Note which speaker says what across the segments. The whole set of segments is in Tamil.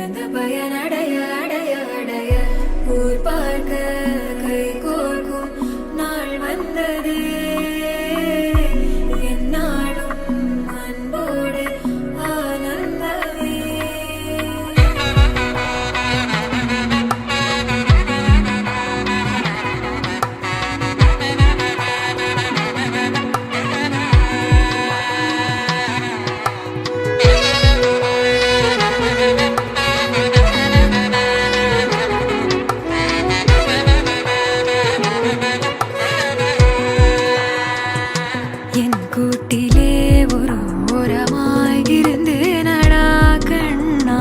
Speaker 1: பிறந்த பயனடைய அடைய அடைய ஊர் பார்க்க கை கோர்க்கும் நாள் வந்தது என்னாலும் அன்போடு ஆனந்தமே என் கூட்டிலே ஒரு ஓரமாய் இருந்து நடா கண்ணா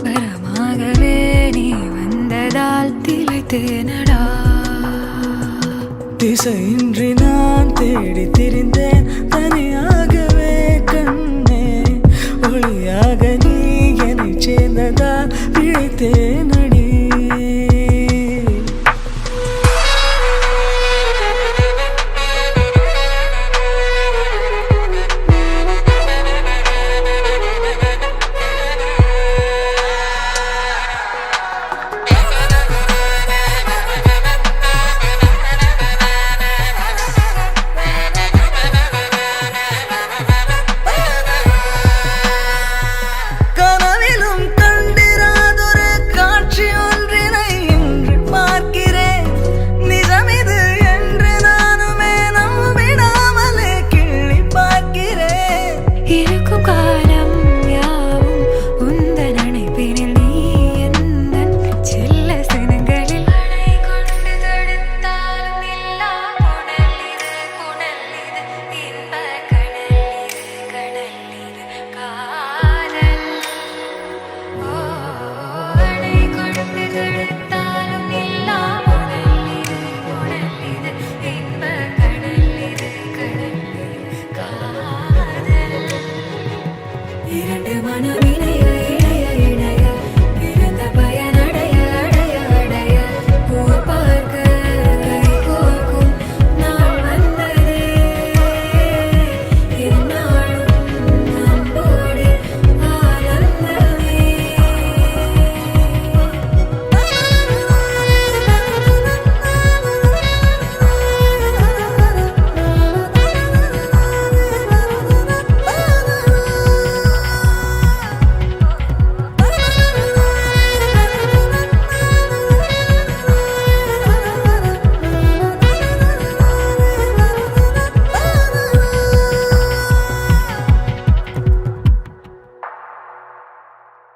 Speaker 1: வரமாகவே நீ வந்ததால் திளைத்து நடா
Speaker 2: திசையின்றி நான் தேடி திரிந்தேன் தனியாகவே கண்ணே ஒளியாக நீ என்னை சேர்ந்ததால் பிழைத்தேன் அடி கனவிலும் கண்டிராதொரு காட்சி ஒன்றினை இன்று பார்க்கிறேன் நிஜமிது என்று நானுமே நம்பிடாமலே கிள்ளி பார்க்கிறேன்
Speaker 1: இருக்கும் காலம் யாவும் உந்தன் அணைப்பினில் நீ எந்தன் செல்ல சினங்களில் அணை கொண்டு தடுத்தாலும் இல்லா புனல் இது இன்ப கடல் இது காதல் ஓ அணை கொண்டு தடுத்தாலும்